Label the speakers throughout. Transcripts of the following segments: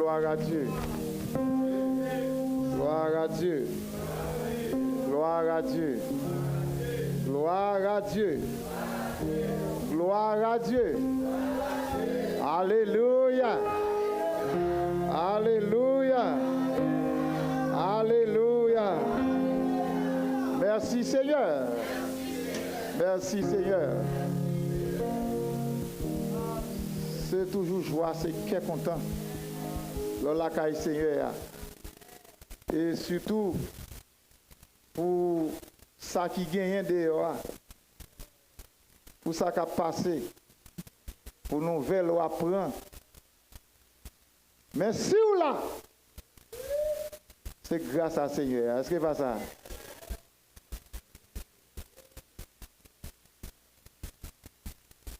Speaker 1: Gloire à Dieu. Gloire à Dieu. Gloire à Dieu. Gloire à Dieu. Gloire à Dieu. Alléluia. Alléluia. Alléluia. Merci Seigneur. Merci Seigneur. C'est toujours joie, c'est qu'est content. Lola Kaï Seigneur. Et surtout pour ça qui gagne dehors. Pour ça qui a passé. Pour nous vélo apprendre. Mais si ou là, c'est grâce à Seigneur. Est-ce que pas ça?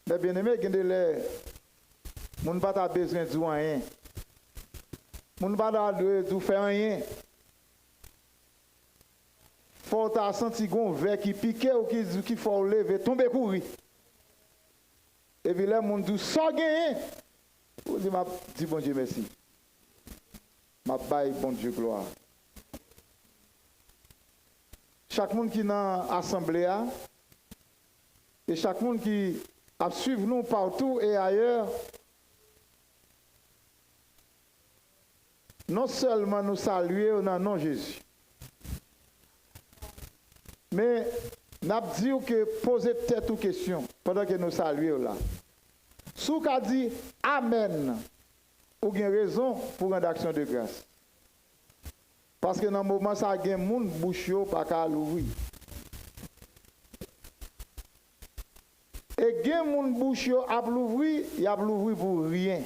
Speaker 1: Mais bien aimé, on n'a pas besoin de rien. On n'a pas besoin de faire rien. Faut t'as senti qu'on verre qui piquait ou qui faut lever, tomber courir. Et puis là, mon dit sans gagner. Vous dites bon Dieu merci. Ma baille bon Dieu gloire. Chaque monde qui est dans l'assemblée et chaque monde qui a suivi nous partout et ailleurs, non seulement nous saluer au nom de Jésus, mais nous avons dit que poser tête aux questions pendant que nous saluons là. Si vous avez dit Amen, vous avez raison pour une action de grâce. Parce que dans le moment, ça a des gens qui bouche pas qu'à l'ouvrir. Et des gens qui bouche à l'ouvrir, il y a l'ouvrir pour rien.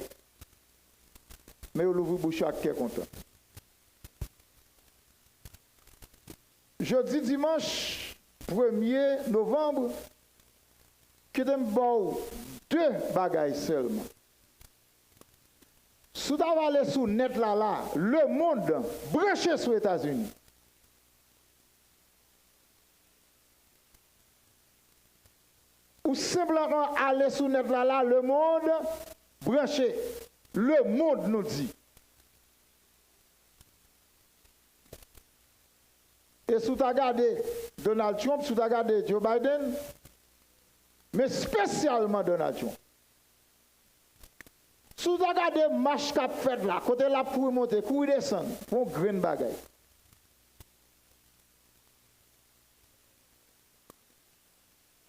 Speaker 1: Mais vous l'ouvrez bouche à quel content. Jeudi dimanche 1er novembre, que nous deux bagailles seulement. Si vous allez sur net là, le monde branché sur les États-Unis. Ou simplement aller sur net là, le monde branché. Le monde nous dit. Et si vous regardez Donald Trump, si vous regardez Joe Biden, mais spécialement Donald Trump. Si vous regardez le marche qu'a fait là, côté là pour monter, pour descendre, pour une grande bagaille.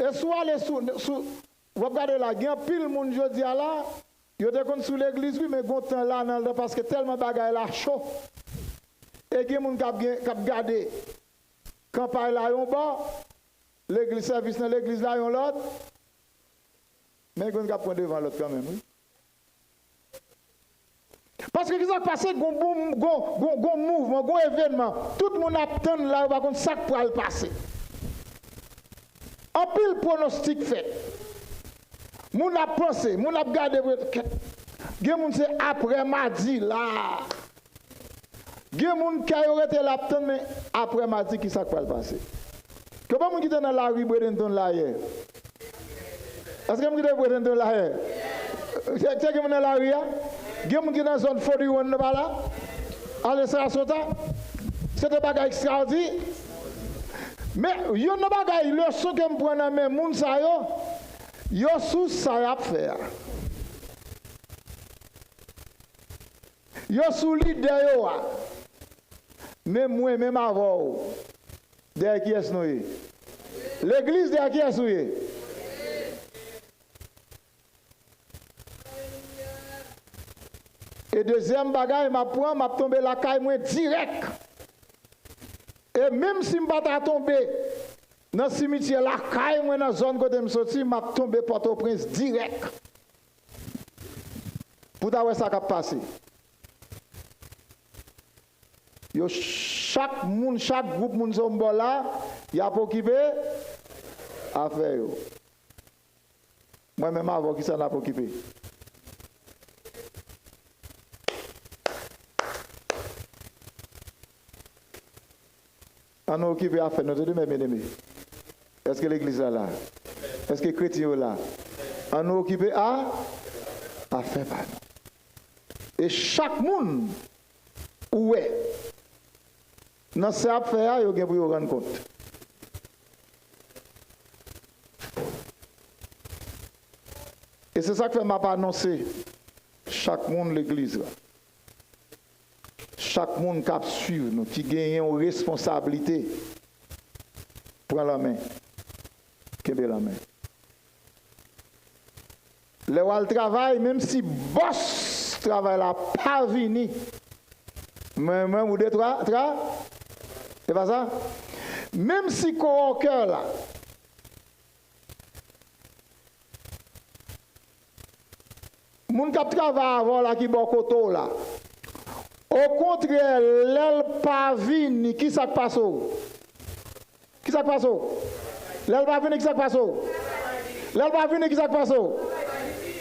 Speaker 1: Et soit les vous regardez là, il y a pile de monde jeudi là, il y a des sous l'église, mais il y a là parce que tellement bagaille là chaud. Et il y a des gens qui ont gardé campagne là en bas, l'église service dans l'église là en l'autre. Mais il y a des gens qui prennent devant l'autre quand même, oui. Parce que ce qui s'est passé, il y a un mouvement, un événement. Tout le monde attend là, par contre, ça pour le passer. En pile pronostic fait. Moun a pensé, moun a gardé. Gen moun c'est après mardi là. Gen moun qui a été là, mais après mardi, qui ça pour le passer. Que pas moun qui était dans la rue Bredenton là hier. Est-ce que moun qui était Bredenton là hier? C'est que moun dans la rue. Gen moun qui dans la zone 41 là. Allez ça sota. C'était bagay extraordinaire. Mais yon n'a bagay le son que me prend dans mes moun sa yo sous ça y a faire. Yo sous l'idée yo. Même moi même avant. Derrière qui est nous? L'église derrière qui est nous? Et deuxième bagage, m'a tombé la caille moi direct. Et même si je ne suis pas tombé dans le cimetière, la caille moi dans la zone côté me sorti, m'a tombé Port-au-Prince direct. Pour d'avoir ça qui a passé. Yo chaque groupe moun zombo là, y a pour occuper affaire yo. Moi même avant qui ça n'a pas occupé. On a occupé à faire notre demain, bien-aimé. Est-ce que l'église est là? Est-ce que les chrétiens sont là? On a occupé à faire par nous. Et chaque monde, ouais, dans ce affaire, il y a pour rendre compte. Et c'est ça que m'a annoncé chaque monde l'église là. Chaque monde qui suit nous, qui gagne une responsabilité, prend la main, qu'est la main. Le travail, même si boss travail là pas venu, même ou deux trois, c'est pas ça. Même si coworker là, moun k'ap travail avant là qui bon koto là. Au contraire, l'elle pas vini, qui ça passe? Qui ça passe? L'elle pas vini, qui ça passe? L'elle pas vini, qui ça passe?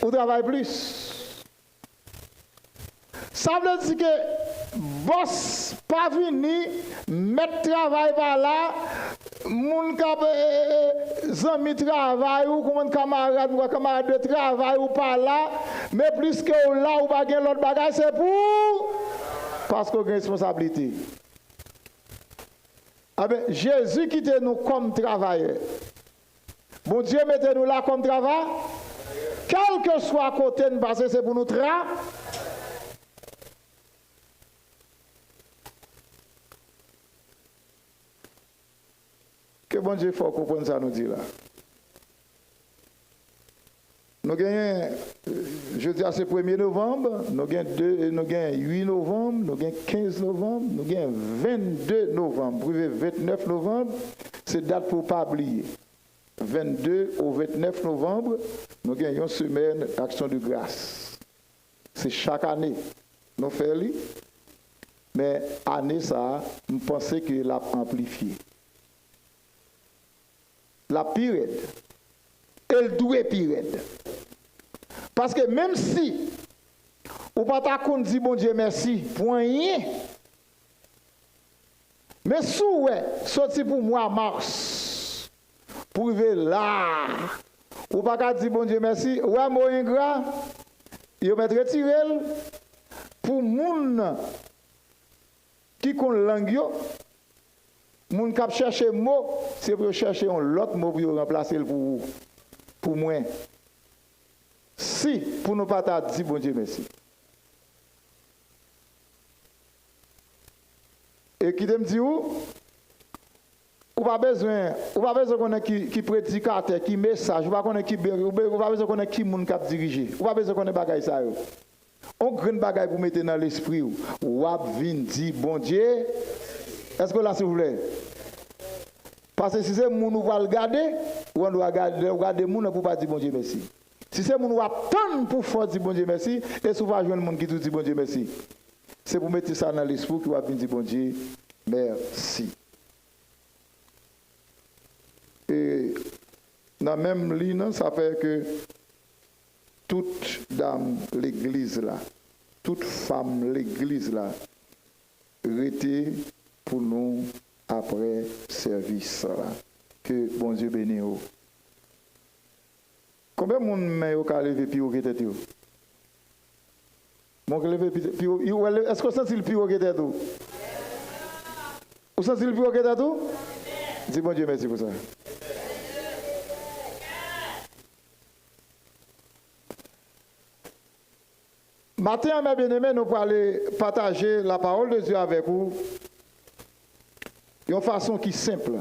Speaker 1: Ou travaille plus. Ça veut dire que boss pas vini, mettre travail par là, moun k'ap zami travail ou comme camarade ou camarade de travail ou par là, mais plus que là ou pas gen l'autre bagage c'est pour parce qu'on a une responsabilité. Ah ben, Jésus quitte nous comme travailleurs. Bon Dieu mettez-nous là comme travail. Quel que soit côté nous passer, c'est pour nous travailler. Que bon Dieu faut comprendre ça nous dit là. Nous gagnons, je dis à ce 1er novembre, nous gagnons 8 novembre, nous gagnons 15 novembre, nous gagnons 22 novembre, 29 novembre, c'est date pour ne pas oublier. 22 au 29 novembre, nous gagnons une semaine d'action de grâce. C'est chaque année, nous faisons, mais année ça, nous pensons qu'il l'a amplifié. La pire, elle doit pire. Parce que même si ou pas ta compte dit bon Dieu merci pour rien, mais si ouais sorti pour moi mars pour arriver là ou pas dire bon Dieu merci ouais mon ingrat il va retirer pour moun qui kon langue yo moun k'ap chercher mot c'est pour chercher un autre mot pour remplacer pour moi. Si, pour nous pas dire bon Dieu merci. Et qui te me dit où pas besoin qu'on ait qui prédicateur, qui message, ou pas qu'on ait qui besoin qu'on ait qui moun cap diriger. Ou pas besoin qu'on ait bagaille ça yo. On grand bagaille pour mettre dans l'esprit ou vinn dit bon Dieu. Est-ce que là s'il vous plaît? Parce que si c'est moun ou va le garder, ou on doit garder moun pour pas dire bon Dieu merci. Si c'est mon attendre pour faire dire bon Dieu merci, et souvent je vois monde qui dit bon Dieu merci. C'est pour mettre ça dans l'esprit qui va venir dire bon Dieu merci. Et dans la même ligne, ça fait que toute dame l'église là, toute femme l'église là, était pour nous après service là. Que bon Dieu bénisse. Combien de monde m'a levé puis au tête yo? Mon levé puis est-ce que ça c'est le puis au tête tout? Ou ça c'est le puis au tête tout? Dis bon Dieu merci pour ça. Matin, mes bien-aimés, nous allons aller partager la parole de Dieu avec vous d'une façon qui est simple.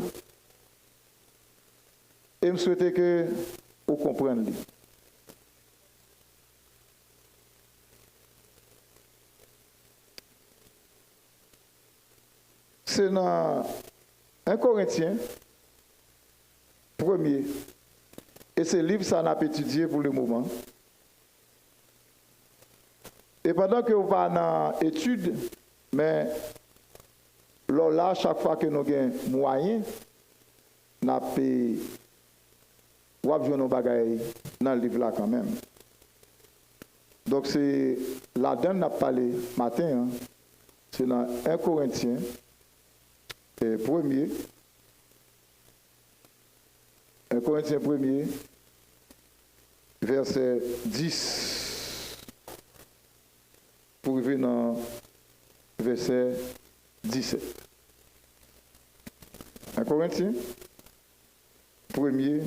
Speaker 1: Et je souhaite que vous compreniez. C'est dans 1 Corinthiens, premier. Et ce livre, ça n'a pas étudié pour le moment. Et pendant que vous parlez dans l'étude, mais là, chaque fois que nous avons moyen, nous avons nos bagailles dans le livre là quand même. Donc c'est là-dedans qu'on a parlé matin, hein. C'est dans 1 Corinthiens, premier. 1 Corinthiens premier, verset 10. arriver dans verset 17. 1 Corinthiens, 1er,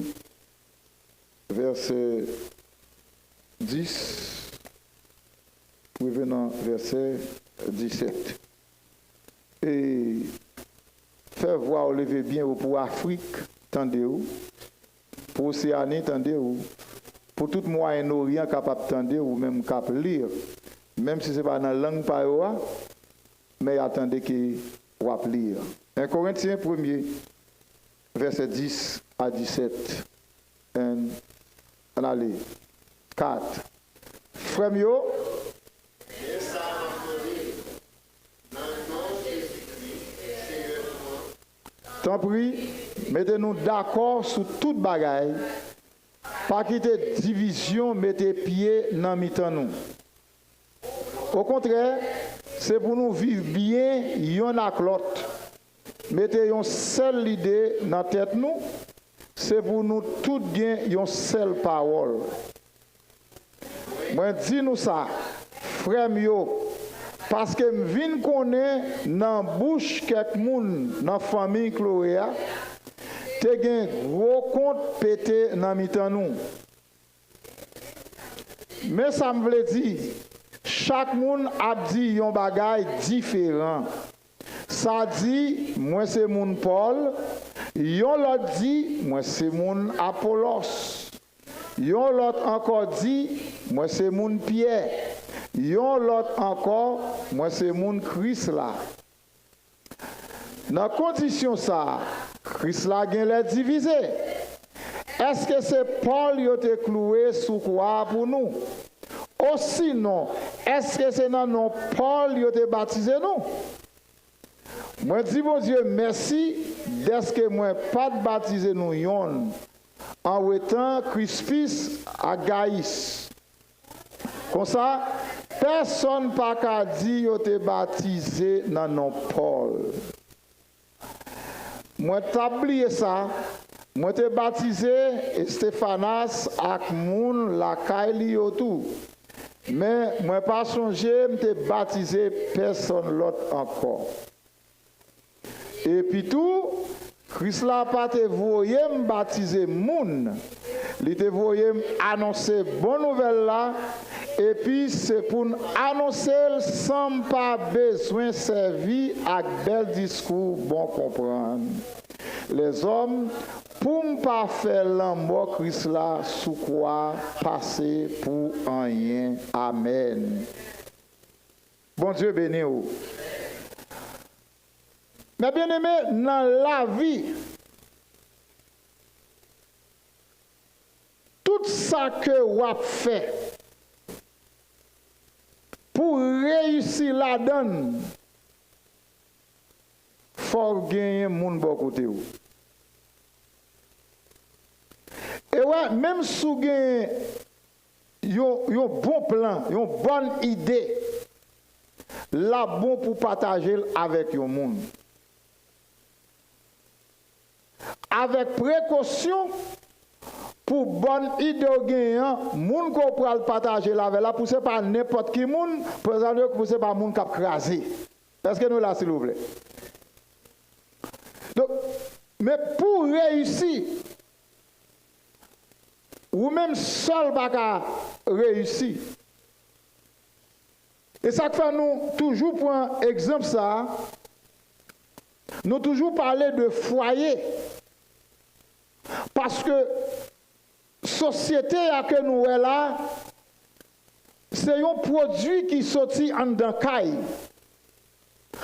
Speaker 1: verset 10, arriver dans verset 17. Et faire voir, lever bien pour Afrique, tendez-vous, pour Océanie, tendez-vous, pour tout Moyen-Orient capable de tendre ou même capable de lire, même si ce n'est pas dans la langue paroa, mais attendez qu'il va lire. 1 Corinthiens 1er, verset 10 à 17. Allez, 4. Frère yo, tant pis, mettez-nous d'accord sur toute bagaille. Pas quitter division, mettez pied dans mi-temps nous. Au contraire, c'est pour nous vivre bien, y'en a l'autre. Mettez une seule idée dans la tête nous. C'est pour nous tout bien, une seule parole. Moi, dis-nous ça, frère yo, parce que je viens connaître dans la bouche quelques monde dans la famille Chloé. Te gen gros compte pété dans mi-temps nous. Mais ça me veut dire, chaque monde a dit un bagage différent. Ça dit, moi c'est mon Paul. Yon l'autre dit, moi c'est mon Apollos. Yon l'autre encore dit, moi c'est mon Pierre. Yon l'autre encore, moi c'est mon Christ là. Dans condition ça, Christ la gen les divisé. Est-ce que c'est Paul qui a été cloué sous quoi pour nous? Ou sinon, est-ce que c'est non Paul qui a été baptisé nous? Moi dis bon Dieu merci d'est-ce que moi pas baptisé nous yon en étant Crispus à Gaïs. Comme ça, personne pas qu'à dire qu'il a été baptisé dans non Paul. Moi, t'oublié ça. Moi, t'ai baptisé Stéphanas avec moun la kaili tout. Mais moi, pas songé, m'te baptisé personne l'autre encore. Et puis tout, Christ l'a pas te voyé baptiser moun. Il te voyé annoncer bonne nouvelle là. Et puis c'est pour annoncer sans pas besoin servir avec bel discours bon comprendre. Les hommes pour ne pas faire l'amour Christ là sous quoi passer pour rien. Amen. Bon Dieu béni vous. Mais bien aimé, dans la vie, tout ça que vous avez fait pour réussir la donne, il faut gagner moun bon côté. Et ouais, même si vous avez un bon plan, une bonne idée, là bon pour partager avec le monde. Avec précaution, pour bonne idée gagnant, moun ko pral partager avec la pour c'est pas n'importe qui moun, pour exemple que c'est pas moun qui a crasé. Est-ce que nous là s'il vous plaît? Donc mais pour réussir ou même seul pas réussir. Et ça fait nous toujours pour un exemple ça, nous toujours parler de foyer. Parce que société à que nous est là, c'est un produit qui sortit en d'un caille.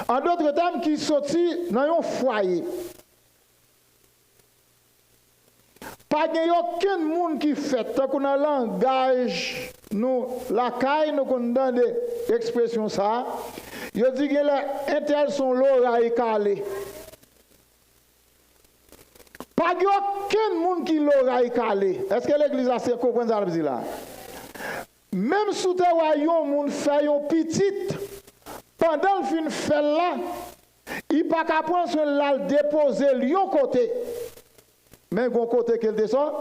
Speaker 1: En d'autres termes, qui sortit dans un foyer. Pas aucun monde qui fait, tant qu'on a langage, nous, la caille, nous qu'on donne des expressions ça, il dit que les intels sont l'oreille calée. Pas aucun monde qui l'aura calé. Est-ce que l'église a compris ça là? Même si tu as un monde fait un petit, pendant le fin fait là, il pas qu'à prendre son là déposer l'un côté. Mais bon côté qu'il descend.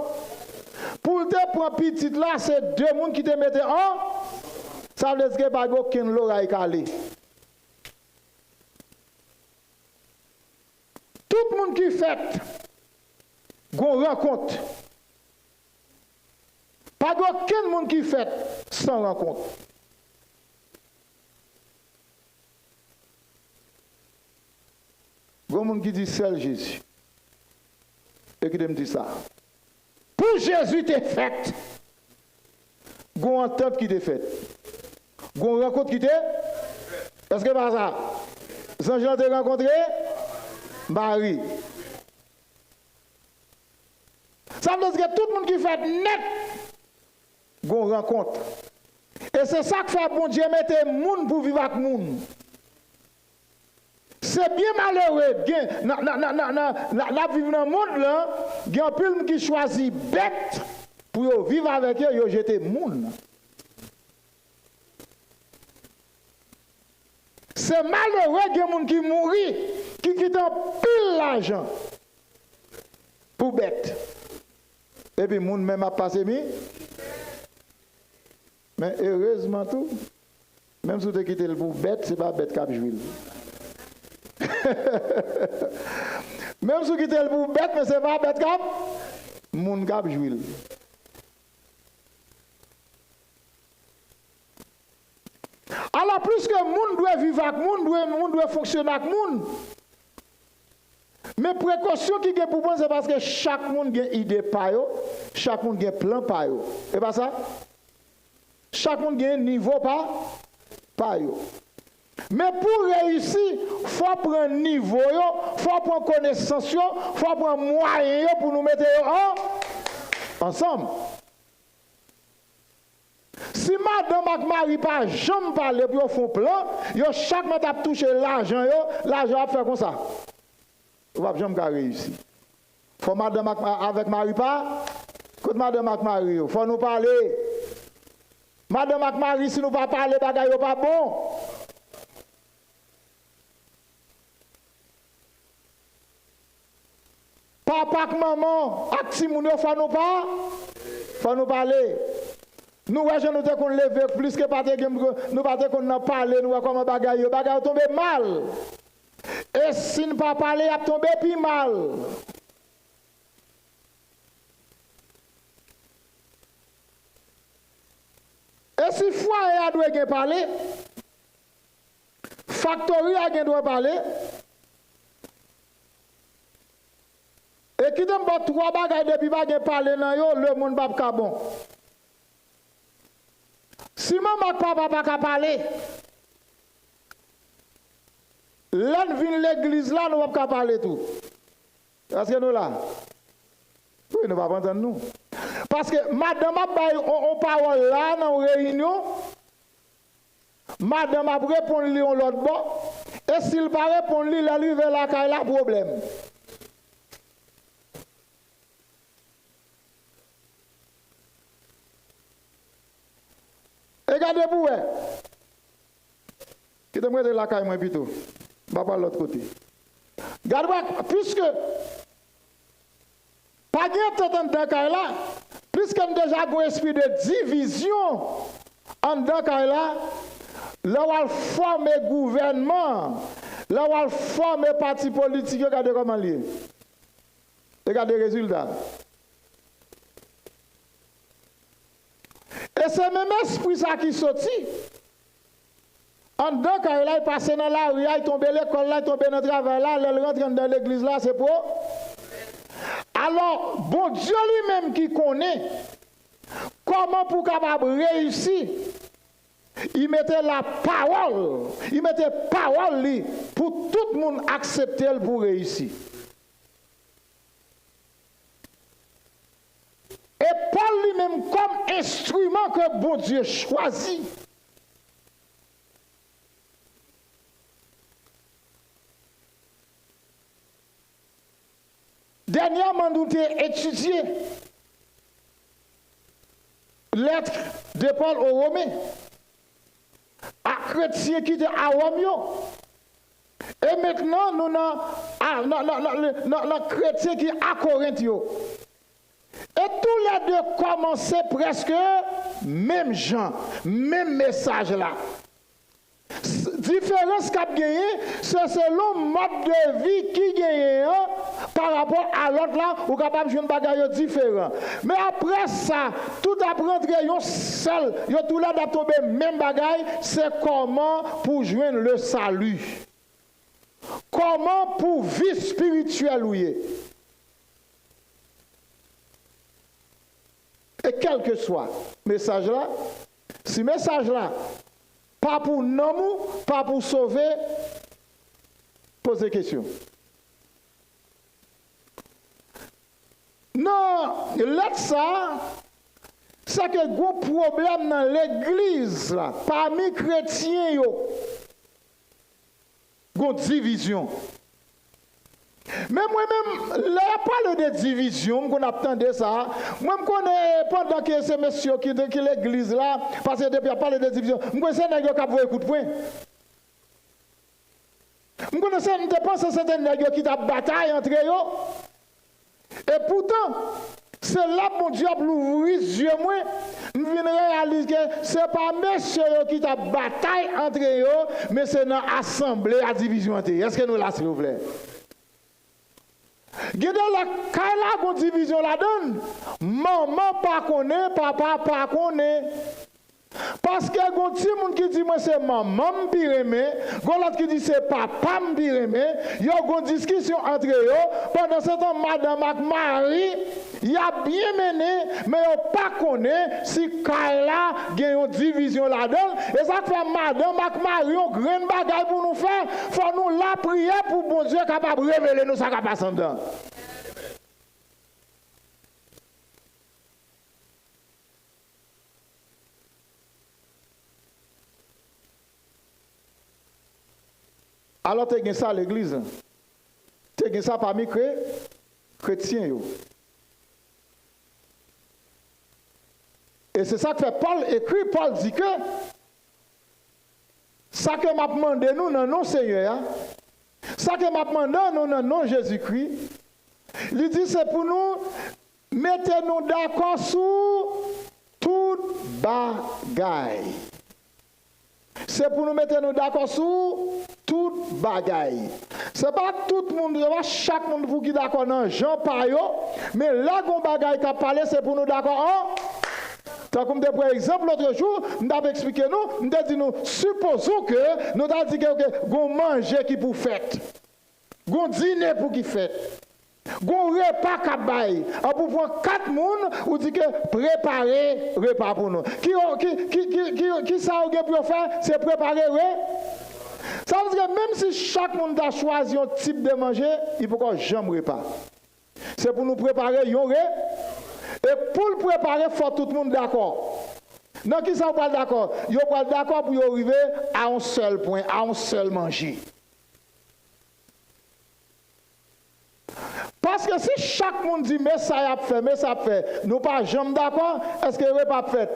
Speaker 1: Pour te prendre petit là, c'est deux monde qui te mettent en. Ça veut dire que pas aucun l'oreille calé. Tout le monde qui fait gon rencontre. Pas aucun monde qui fait sans rencontre. Gon monde qui dit seul Jésus. Et qui me dit ça. Pour Jésus t'es fait. Gon entente qui t'est faite. Gon rencontre qui t'est. Est-ce que pas ça? Jean-Jean t'a rencontré Marie. Ça veut dire que tout le monde qui fait net, gon rencontre. Et c'est ça que fait bon Dieu mettre monde pour vivre avec monde. C'est bien malheureux. La vivre dans le monde là, il y a un peu qui choisit bête pour vivre avec eux, ils jeter monde. C'est malheureux qu'il y a des gens qui mourent, qui quittent un pile l'argent pour bête. Et puis, les gens même a passé mis. Mais heureusement, tout, même si tu as quitté le pour bête, ce n'est pas bête qui a joué. Même si tu as quitté le pour bête, mais ce n'est pas bête qui a joué. Alors, plus que le monde doit vivre avec le monde doit fonctionner avec le monde. Mais précaution qui est pour moi, c'est parce que chaque monde a une idée par eux, chaque monde a un plan par eux. Et pas ça? Chaque monde a un niveau par eux. Mais pour réussir, il faut prendre niveau, il faut prendre connaissance, il faut prendre moyen pour nous mettre ensemble. Si madame et Marie pas jamais parler pour faire un plan, chaque mois a touché l'argent, l'argent a fait comme ça. On va jamais réussir. Faut madame avec Marie pas, écoute madame avec Marie, faut nous parler. Madame avec Marie, si nous pas parler, bagaille pas bon. Papa et maman, avec Timoun, faut nous parler. Nous, nous devons lever plus que pas nous pas qu'on parler, nous comment bagaille tomber mal. Et si nous pas parler, il tomber plus mal. Et si foyer doit parler, factory doit parler. Et qui donne pas trois bagages depuis pas parler dans yo, le monde pas bon. Si maman papa pas qu'à parler, l'un vient l'église là, nous ne pouvons pas parler tout. Est-ce que nous là? Oui, nous ne pouvons pas entendre nous. Parce que madame a on parole là dans la réunion, madame a répondu l'autre bord, et s'il ne pas répondre, il a lui vers la caille, là, problème. Regardez pour vous. Qui te la caille, moi, plutôt. Va par l'autre côté. Regardez, puisque pas de temps dans la caille là, puisque nous déjà un esprit de division en dans la caille là, là où on forme le gouvernement, là où on forme le parti politique, regardez comment il est. Regardez les résultats. Et c'est même esprit ça qui sorti. En dedans, quand il est passé dans la rue, il est tombé à l'école, il est tombé dans le travail, là, il rentre dans l'église, là, c'est pour. Alors, bon Dieu lui-même qui connaît comment pour capable réussir, il mettait la parole, il mettait parole pour tout le monde accepter pour réussir. Et Paul lui-même comme instrument que bon Dieu choisit. Dernièrement, nous avons étudié lettre de Paul aux Romains à chrétiens qui étaient à Rome. Et maintenant, nous avons chrétiens qui sont à Corinthe. Et tous les deux commençaient presque même gens, même message là. Différence qu'a gagné, c'est selon mode de vie qui gagne par rapport à l'autre là, ou capable de jouer un bagage différent. Mais après ça, tout apprendre yon seul, yon tout là d'à tomber même bagage, c'est comment pour joindre le salut. Comment pour vie spirituelle ou y. Et quel que soit message là, si message là pas pour nous, pas pour sauver, posez question. Non, là ça, c'est que gros problème dans l'église là, parmi chrétiens yo, gon division. Mais moi-même, là, parle de division, qu'on attendait ça. Moi, je connais pendant que ces messieurs qui l'église là, parce que depuis, il parle de division. Je connais ces nègres qui ont coup de poing. Je connais ces nègres qui ont bataille entre eux. Et pourtant, c'est là que mon diable ouvre les yeux, moi. Je viens réaliser que ce n'est pas messieurs qui ont bataille entre eux, mais c'est dans l'assemblée à division. Est-ce que nous là, s'il vous plaît? Gede la kala gon division la donne. Maman pas connaît, papa pas connaît. Parce que gon ti moun qui dit moi c'est maman m'pireme, gon l'autre qui dit c'est papa m'pireme, yo gon discussion entre eux. Pendant ce temps madame ak Marie, y a bien mené, mais yo pas connaît si kala gen yon division la donne. Et ça fait madame ak Marie yon grand bagay pour nous faire, faut nous la prier pour bon Dieu capable révéler nous ça capable dedans. Alors, tu as ça à l'église. Tu as ça parmi les chrétiens. Et c'est ça que fait Paul écrit. Paul dit que ça que m'a demandé nous dans nos Seigneur, ça que m'a demandé nous dans nos Jésus-Christ, il dit c'est pour nous mettre nous d'accord sur toute bagaille. C'est pour nous mettre nous d'accord sur toute bagaille. C'est pas tout le monde, chaque monde pour qui d'accord dans Jean Payo, mais là qu'on bagaille qui a parlé, c'est pour nous d'accord. Tant comme par exemple l'autre jour, nous avons expliqué nous avons dit nous, supposons que nous avons dit que nous manger qui pour fête, nous dîner pour qui fête. Gon repas kabaye, on pour prendre 4 personnes ou dit que préparer repas pour nous. Qui ça ou pour faire, c'est préparer ça veut dire que même si chaque monde a choisi un type de manger, il faut qu'on jamais repas. C'est pour nous préparer un repas. Et pour le préparer, il faut tout le monde d'accord. Non, qui ça pas d'accord? Ils pas d'accord pour arriver à un seul point, à un seul manger. Parce que si chaque monde dit mais ça a fait, mais ça a fait, nous pas jamais d'accord, est-ce que vous pas fait?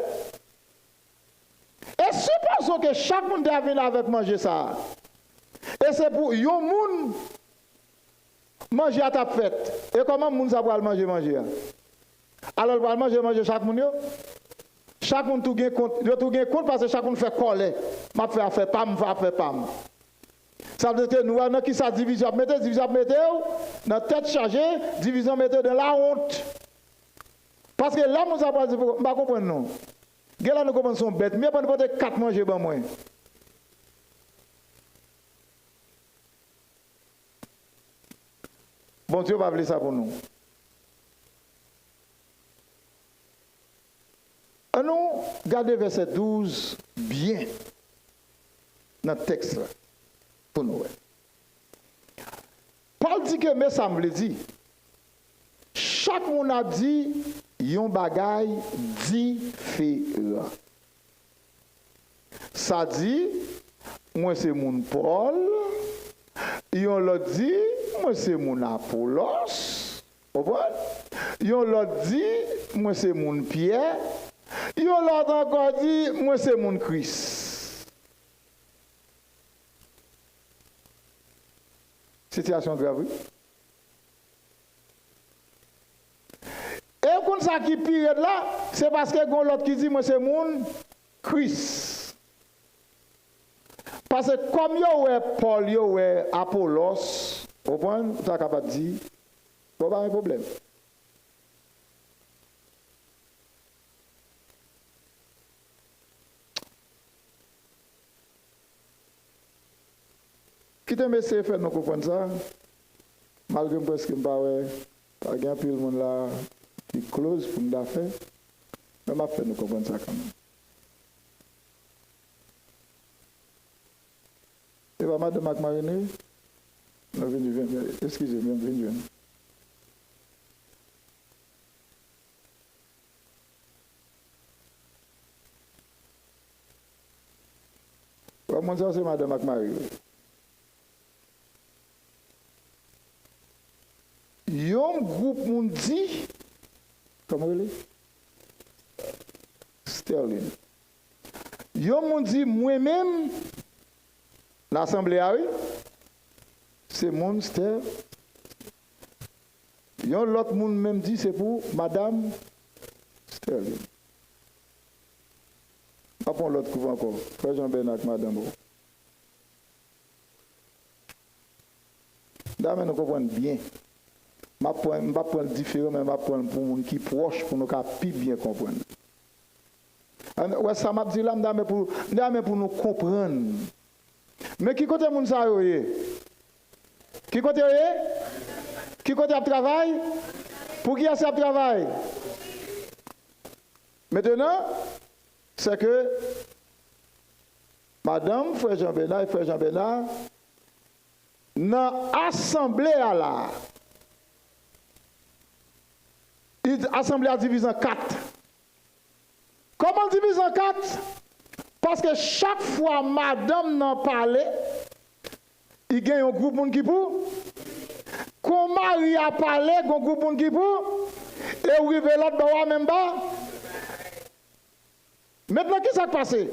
Speaker 1: Et supposons que chaque monde a venu avec manger ça. Et c'est pour un monde manger à ta fête. Et comment monde ça va manger? Alors va manger chaque monde. Chaque monde tout gain compte parce que chaque monde fait coller. M'a fait pam, fait pam. Ça veut dire que nous avons qui ça division mettez dans tête chargée, division mettez dans la honte. Parce que là nous avons dit pas comprendre non. Là nous commençons son bête, mais pas 4 manger ben moins. Bon Dieu va appeler ça pour nous. Nous gardez verset 12 bien dans le texte là. Pour nous. Paul dit que, mais ça me le dit, chaque monde a dit, yon bagaille différent. Ça dit, moi c'est mon Paul, yon l'autre dit, moi c'est mon Apollos, yon l'autre dit, moi c'est mon Pierre, yon l'autre encore dit, moi c'est mon Christ. Situation grave. Et ça qui pire là, c'est parce que l'autre qui dit moi c'est mon Christ. Parce que comme yo est Paul, yo est Apollos, au point, tu es capable de dire, pas un problème. Qui te met ces faits, nous comprenons ça, malgré que je ne pas de plus le monde là qui close pour nous faire, mais ma fait nous comprendre ça quand même. Et va madame Marine, excusez-moi, venez. Comment ça c'est madame Marine? Yon groupe moun dit, comment il est? Sterling. Yon moun dit, moi-même, l'assemblée a eu, c'est mon Sterling. Yon l'autre moun même dit, c'est pour madame Sterling. Pas pour l'autre couvent encore. Frère Jean-Bernard, madame. Dame, nous comprenons bien. Je ne vais pas prendre différent, mais je vais prendre pour les gens qui sont proches pour nous plus bien comprendre. Ouais, ça m'a dit là, je pour nous comprendre. Mais qui côté moun sa yo? Qui côté Qui côté travail? Pour qui a ce travail? Maintenant, c'est que Madame Frère Jean-Bernard et Frère Jean-Bernard, dans l'assemblée à la. L'assemblée a divisé en 4. Comment diviser en 4? Parce que chaque fois madame n'en parlait, il y a un groupe qui pour. Quand Marie a parlé, il y a un groupe qui pour. Et où arrive l'autre, même pas. Maintenant, qu'est-ce qui s'est passé?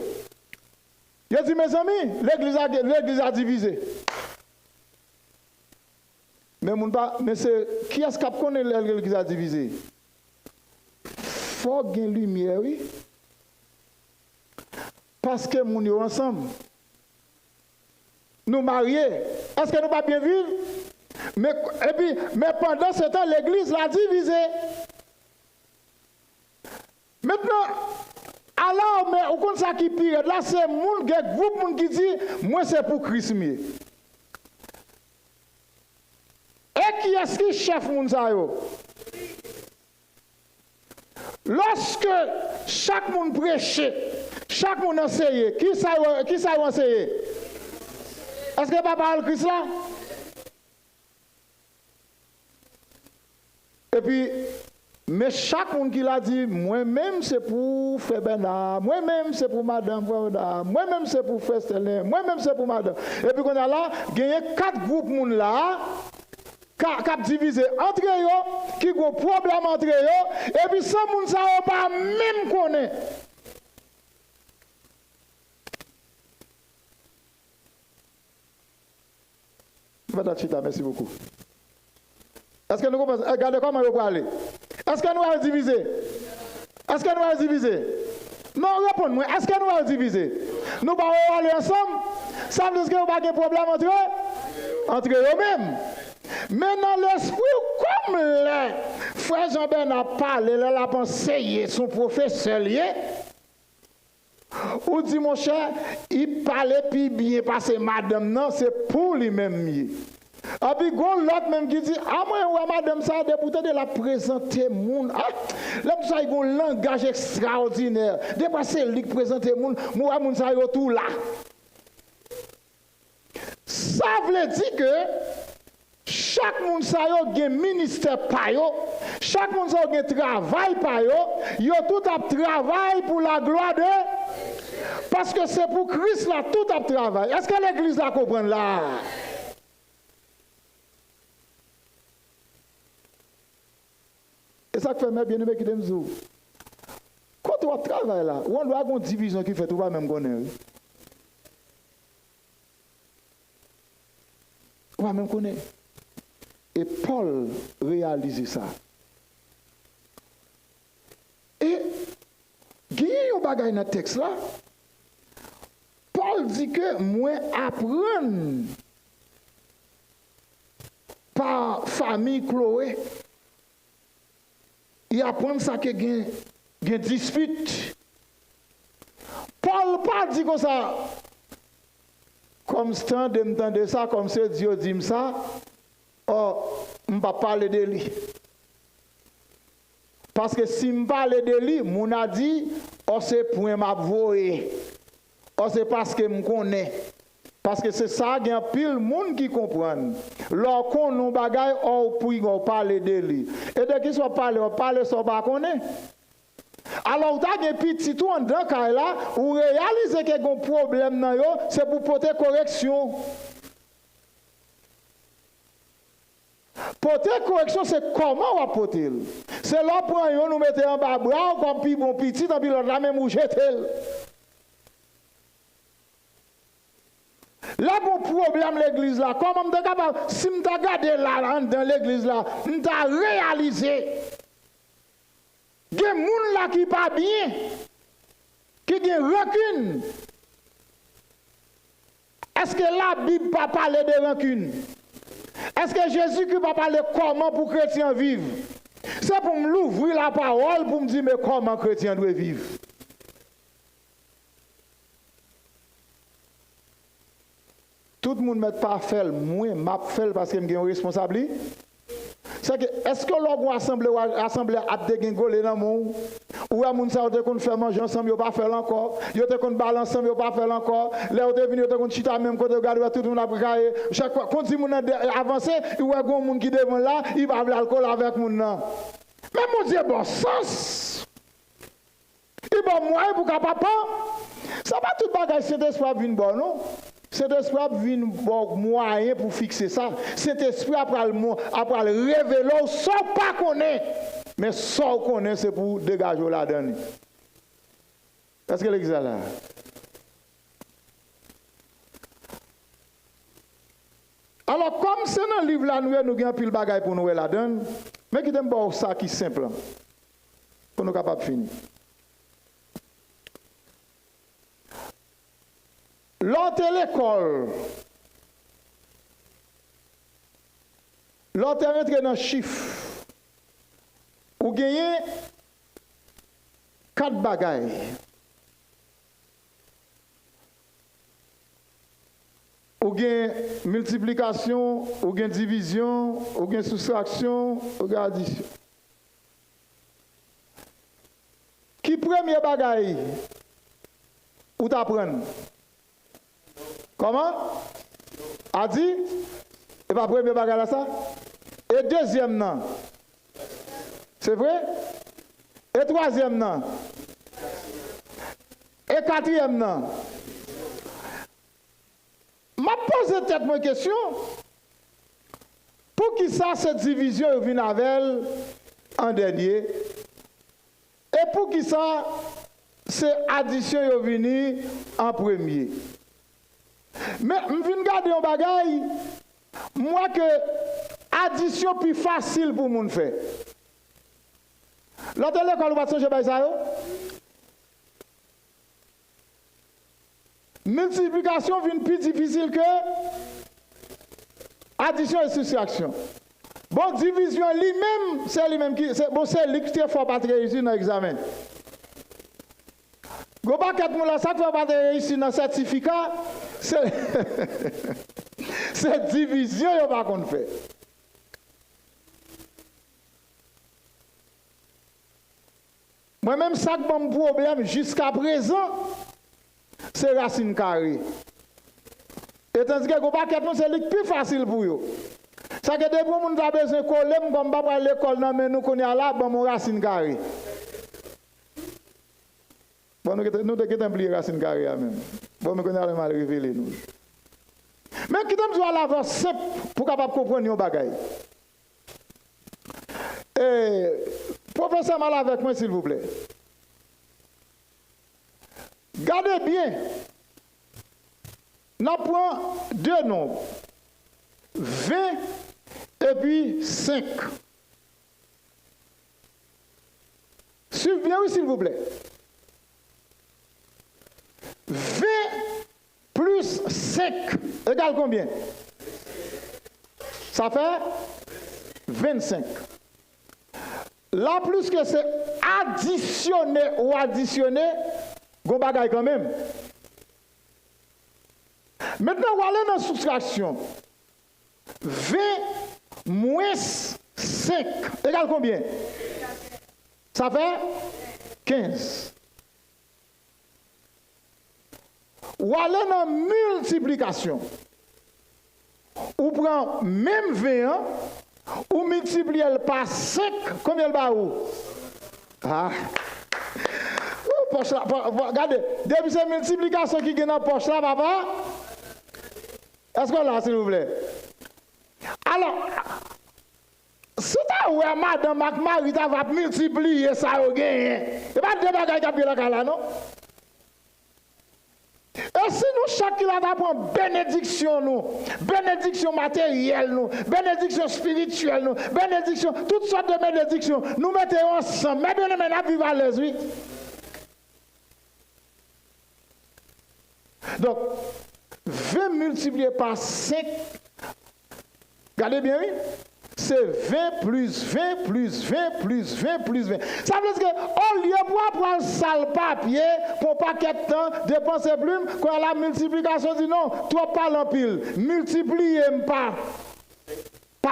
Speaker 1: Il a dit, mes amis, l'église a divisé. Mais c'est qui est-ce qui connaît l'église a divisé? Il faut qu'il y ait une lumière, oui. Parce que nous sommes ensemble. Nous mariés. Est-ce que nous ne pas bien vivre? Mais pendant ce temps, l'église l'a divisé. Maintenant, alors, mais au contraire qui pire, là, c'est un groupe qui dit, moi c'est pour Christ. Et qui est-ce qui chef Mounsayo? Lorsque chaque monde prêchait, chaque monde enseignait, qui ça enseigner? Est-ce que papa le Christ là? Et puis, mais chaque monde qui l'a dit, moi-même c'est pour Frère Bernard, moi-même c'est pour Madame Bernard, moi-même c'est pour Frère Stelin, moi-même c'est pour Madame. Et puis qu'on a là, gagné 4 groupes monde là. Qui divisé entre eux, qui ont problème entre eux, et puis sans moun sa pas même connaît. Merci beaucoup. Est-ce que nous comprenons? Regardez comment vous parlez. Est-ce que nous allons diviser? Est-ce que nous allons diviser? Non, répondez-moi. Est-ce que nous allons diviser? Nous allons aller ensemble? Ça veut dire que nous n'avons pas de problème entre eux? Entre eux-mêmes. Mais dans l'esprit, comme le frère Jean-Bernard parle, il a pensé, son professeur, ou dit mon cher, il parlait puis bien parce que madame, non, c'est pour lui-même. Et puis, l'autre même qui dit, ah, moi, madame, ça a débuté de la présenter monde. Ah, là, ça a un langage extraordinaire. Dépasser lui qui présente monde, moi, mon ça a tout là. Ça veut dire que chaque monde sa yo gen ministère pa yo, chaque monde sa yo gen travail pa yo tout a travail pour la gloire de parce que c'est pour Christ là tout a travail. Est-ce que l'église la comprend là? Et ça fait mes bien-aimés qui t'aiment zou. Quand on travaille là, on doit avoir une division qui fait tout va même connaître. On va même connaître. Et Paul réalise ça. a un bagage dans le texte là. Paul dit que moi apprendre par famille Chloé. Il apprend ça que gain dispute. Paul pas dit comme ça. Comme stand de ça, comme c'est Dieu dit ça. Oh, je ne vais pas parler de lui. Parce que si je parle de lui, mon a dit, oh, c'est pour m'avouer. Oh, c'est parce que je connais. Parce que c'est ça, il y a pile de monde qui comprend. Lorsqu'on nous bagaille, on peut parler de lui. Et dès qu'il soit parlé, on parle sans pas connaître. Alors, vous avez un petit tout en dedans, là, vous réalisez qu'il y a un problème, c'est pour porter correction. Porter correction, c'est comment on va porter. C'est là pour nous mettre en bas bras, comme puis bon petit, dans l'autre là même où jeter. Là, mon problème, l'église là, comment je suis capable, si je regarde là, dans l'église là, je suis réalisé. Il y a des gens là qui ne sont pas bien, qui ont rancune. Est-ce que la Bible ne parle pas de rancune? Est-ce que Jésus ne parle pas de comment pour chrétiens vivre? C'est pour me l'ouvrir la parole pour me dire mais comment chrétien doit vivre. Tout le monde ne met pas faire, moi, je fais parce que j'ai une responsabilité. C'est que, est-ce que l'on assemblée a dégringolé dans le monde? Ou à mon ça, on fait manger ensemble, ils ne pas faire encore. Ils ont balancer ensemble, ils ne pas faire encore. Là, on est venu, ils ont chita même côté, regarder tout le monde a pris. Chaque fois, quand on avance, il y a un monde qui devant là, il va avoir l'alcool avec mon nom. Mais mon Dieu, bon sens. Il va moyen pour capable. Ça va tout bagage, c'est espoir vient bon, non? Cet esprit vient bon moyen pour fixer ça. Cet esprit après le révéler sans pas connaître. Mais sans connaître, c'est pour dégager la donne. Est-ce que l'église est là? Alors, comme c'est dans le livre là, nous avons un pile de bagages pour nous la donne. Mais qui t'aime ça qui est simple. Pour nous capables de finir. L'autre l'école, l'autre rentre dans le chiffre, ou gagnez 4 bagailles. Ou gagnez multiplication, ou gagnez division, ou gagnez soustraction, ou gagnez addition. Qui premier bagaille ou t'apprendre? Comment? A dit? Et pas premier bagage là ça? Et deuxième non? C'est vrai? Et troisième non? Et quatrième non? M'a posé tête ma question. Pour qui ça cette division vient avec elle en dernier? Et pour qui ça cette addition est venue en premier? Mais je viens garder un bagaille, moi que addition plus facile pour mon faire. L'autre l'école va changer par ça. Multiplication vient plus difficile que addition et soustraction. Bon, division lui-même, c'est lui-même qui, c'est lui qui faut pas réussir dans l'examen. Go pas quatre mois là, ça ne va pas réussir dans le certificat. Cette division, il va qu'on fait. Moi-même, ça que mon problème jusqu'à présent, c'est racine carrée. Et tandis que go pas quatre mois, c'est le plus facile pour eux. Ça que depuis qu'on a besoin de coller, comme pas à l'école, mais nous connaissons là, bon, mon racine carrée. Bon, nous devons oublier racine carrée même. Bon, nous connaissons mal révélé nous. Mais qui t'aime jouer à l'avance simple pour capable comprendre nos bagailles. Professeur mal avec moi s'il vous plaît. Gardez bien. Nous prenons deux nombres. 20 et puis 5. Suivez bien, oui, s'il vous plaît. plus 5 égale combien? Ça fait 25. Là, plus que c'est additionné ou additionné, go bagaille quand même. Maintenant, on va aller dans la soustraction. 20 moins 5 égale combien? Ça fait 15. Ou aller dans la multiplication. Ou prend même 21, ou multiplier par 5, combien elle va où? Ah. Poche là, regardez, depuis cette multiplication qui est dans la poche là, papa, est-ce qu'on l'a, s'il vous plaît? Alors, si tu as madame Marie, tu vas multiplier ça au gain. Il n'y a pas de bagages qui a pris la cala, non? Et si nous, chacun apprend bénédiction, nous, bénédiction matérielle, nous, bénédiction spirituelle, nous, bénédiction, toutes sortes de bénédictions, nous mettons ensemble. Mais bien, maintenant, vivre à l'aise, oui. Donc, 20 multiplié par 5, regardez bien, oui, c'est 20 plus 20 plus 20 plus 20 plus 20. Ça veut dire qu'au lieu de prendre le sale papier pour pas paquet de temps, dépenser plume, quand la multiplication dit non, toi parles en pile, multipliez par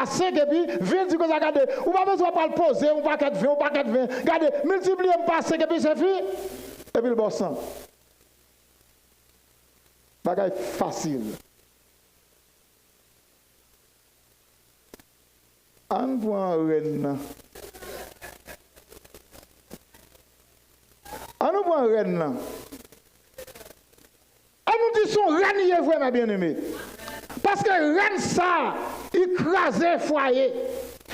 Speaker 1: 5 et puis 20 dit que ça, regardez, ou pas besoin de le poser, ou paquet de 20, ou paquet de 20, regardez, multipliez par 5 et puis c'est fini, et puis le bon sang. Bagay facile. On voit un reine. On voit un reine. On nous dit son reine est vrai, ma bien-aimée. Parce que reine ça, écrasait foyer.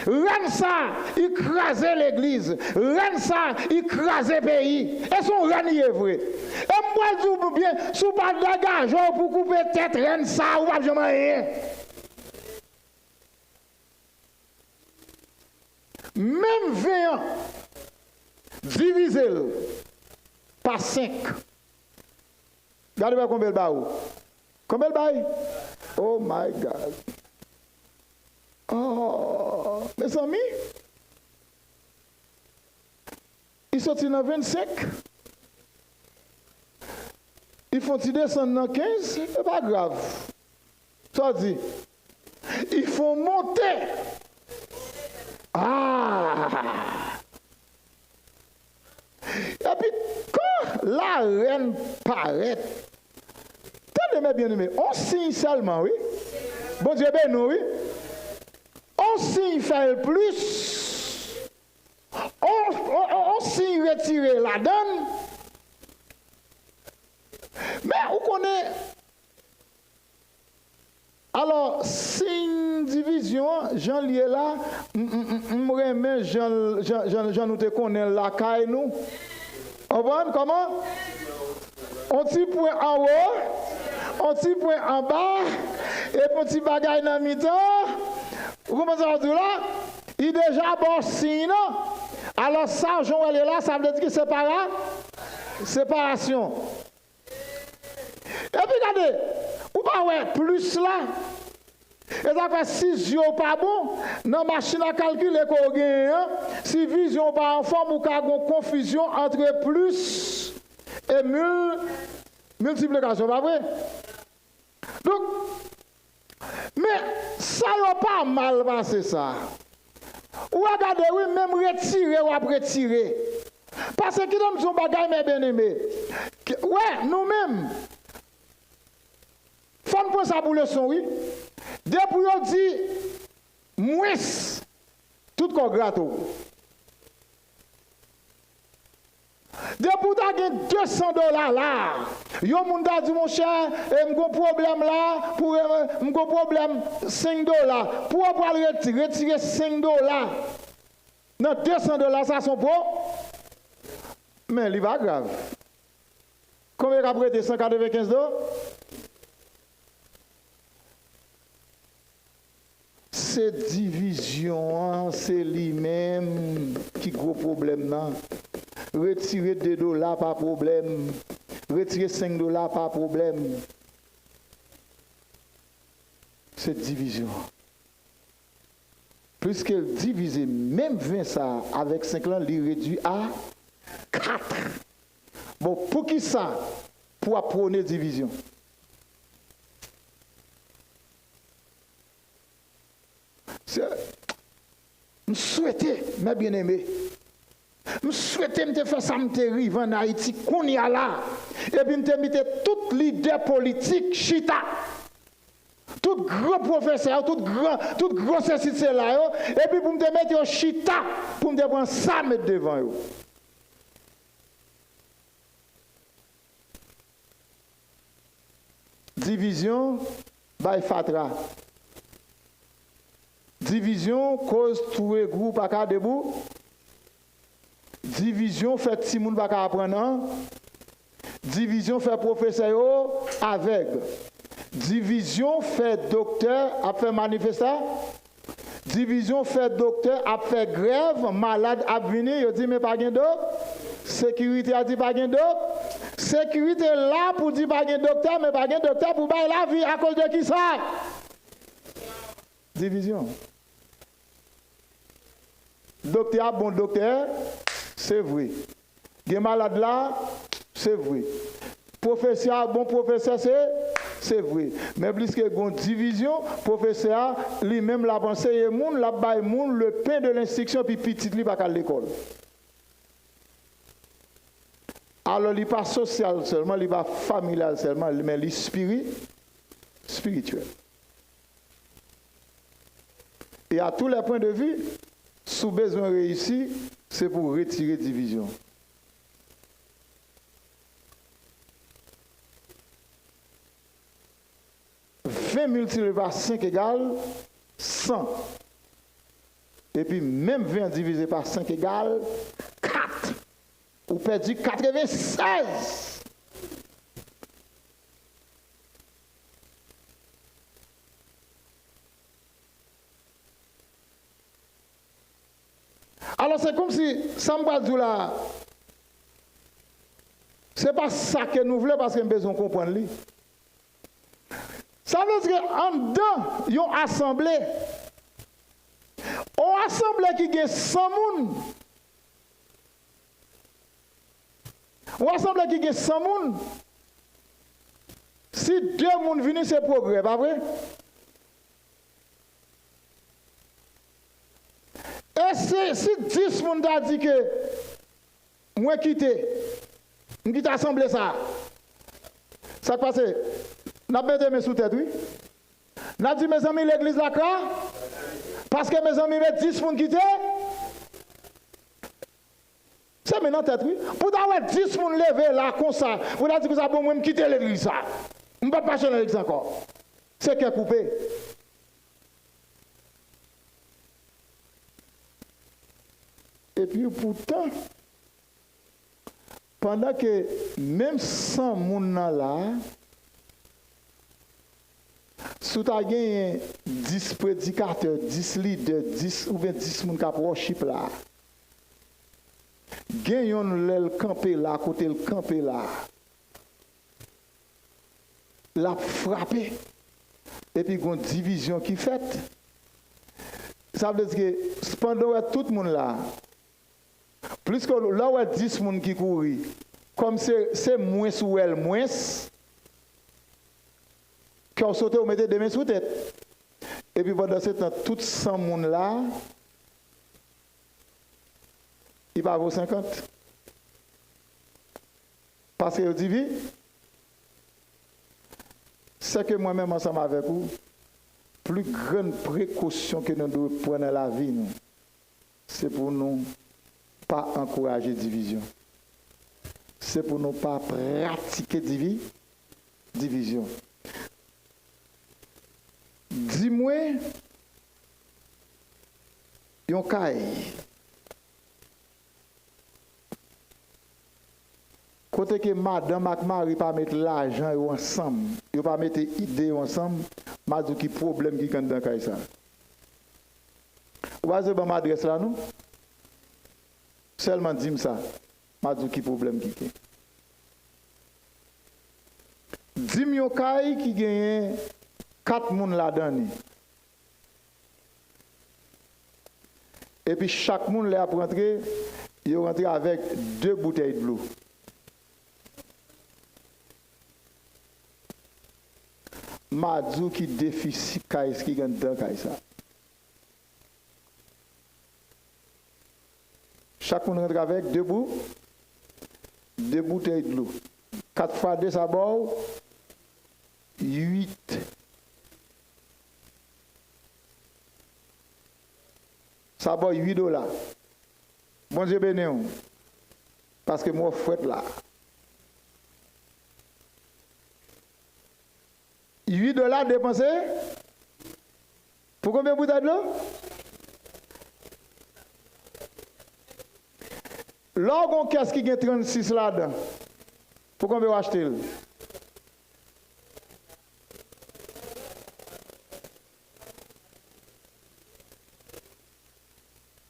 Speaker 1: Reine ça, écraser l'église. Reine ça, écraser pays. Et son reine est vrai. Et moi, je vous bien, si vous pas d'engagement pour couper tête, reine ça, ou pas jamais rien. Même 20 ans, divisez-le par 5. Regardez combien le bail. Combien le bail? Oh my God. Oh, mes amis, ils sont dans 25. Ils font descendre dans 15, c'est pas grave. Ça dit, ils font monter. Ah! Et puis, quand la reine paraît, tenez-moi bien aimé, on signe seulement, oui. Bon Dieu, ben nous, oui. On signe faire plus. On signe retirer la donne. Mais on connaît. Alors, signe division, Jean lié là, mais Jean nous te connaît la caille nous. On voit comment? Un petit point en haut, un petit point en bas, et petit bagaille dans le mi-temps. Vous commencez à dire là, il est déjà bon signe. Alors ça, Jean elle est là, ça veut dire que c'est pas là. Séparation. Et puis regardez, ou pas ouais, plus là. Et ça fait si yeux pas bon, dans la machine à calculer qu'on gagne, si vision pas en forme ou qu'il y a une confusion entre plus et multiplication, pas vrai? Donc, mais ça n'a pas mal passé ça. Ou regardez, oui, même retirer ou après retirer. Parce que nous sommes bagaille, mes bien-aimés. Ouais, nous-mêmes, faut nous prendre ça pour le son, oui. Depuis on dit, moins, tout qu'on gratte. Depuis on a $200 là, yo moun da dit mon cher, m'gon problème là, pour m'gon problème $5. Pour retirer $5. Non, $200, ça sont bon. Mais il va grave. Combien il a prêté $195? Cette division, c'est lui-même qui gros problème là. Retirer $2, pas problème. Retirer $5, pas problème. c'est division. Puisqu'elle divise même 20 ça avec 5 ans, il réduit à 4. Bon, pour qui ça? Pour prôner division. Je souhaitais, mes bien-aimés, je souhaitais me faire ça, me arrive en Haïti, qu'on y a là. Et puis, je mettais tout leader politique, chita. Tout grand professeur, tout grand ceci, là, et puis pour me mettre au chita, pour me prendre ça, mettre devant eux. Division, by fatra. Division cause tout le groupe à cas debout. Division fait si moun pas apprendre. Division fait professeur aveugle. Division fait docteur a fait manifester. Division fait docteur a fait grève, malade a venir, il dit mais pas gain docteur. Sécurité a dit pas gain docteur. Sécurité là pour dire pas gain docteur mais pas gain docteur pour bailler la vie à cause de qui ça? Division. Docteur bon docteur, c'est vrai. Gen malade là, c'est vrai. Professeur bon professeur c'est vrai. Mais plus que une division, professeur lui-même l'a pensé et moun l'a bail moun le pain de l'instruction puis petit li pas à l'école. Alors il pas social seulement, il pas familial seulement, mais il spirituel. Et à tous les points de vue, sous besoin réussi, c'est pour retirer division. Multiplié par 5 égale 100. Et puis même 20 divisé par 5 égale 4. Ou perdu 96. Alors c'est comme si, ça me dit là, c'est pas ça que nous voulons parce que nous avons besoin de comprendre. Ça veut dire qu'en dedans, ils ont assemblé. On assemblé qui a 100 personnes. On assemblé qui a 100 personnes. Si 2 personnes viennent, c'est progrès, pas vrai? Et si 10 personnes ont dit que moi quitter, je quitte l'assemblée ça. Ça passe. N'a pas mis sous tête, oui. N'a dit mes amis l'église là parce que mes amis mettent 10 personnes quitter. C'est maintenant tête, oui. Pour avoir 10 personnes lever là comme ça, vous avez dit que ça bon moi quitter l'église ça. Je ne peux pas changer l'église encore. C'est qui est coupé. Et puis pourtant, pendant que même 100 personnes là, si tu as 10 prédicateurs, 10 leaders, 10 ou 10 personnes qui ont worship là, gagnons le campé là, côté le campé là, la frappé, et puis il y a une division qui est faite. Ça veut dire que pendant tout le monde là, plus que là où il y a 10 personnes qui courent, comme c'est moins sous elle, moins, quand on saute, on mettait des mains sous tête. Et puis pendant ce temps, tout 100 personnes là, il va avoir 50. Parce que dit, c'est que moi-même, ensemble avec vous, plus grande précaution que nous devons prendre dans la vie, c'est pour nous pas encourager division. C'est pour nous pas pratiquer division. Dis-moi, yon caille. Côté que madame et Marie pas mettre l'argent ensemble, ils pas mettre idée ensemble, m'a dit qui problème qui dans caille ça. Vous voyez ben m'adresse là nous? Seulement dis-moi ça. M'a dit qui problème qui est. Dis-moi yon caille qui gagne 4 personnes là-dedans. Et puis chaque monde là pour rentrer, il rentre avec 2 bouteilles de l'eau. Madou qui déficit qu'est-ce qui gagne dans ça. Chaque monde rentre avec 2 bouteilles de l'eau. 4 fois 2 ça bord 8. Ça bord $8. Bon Dieu béni. Parce que moi fouette là. $8 dépensés pour combien de bouteilles de l'eau? Lorsqu'on qu'est-ce qui gagne 36 là-dedans? Pour combien vous achetez?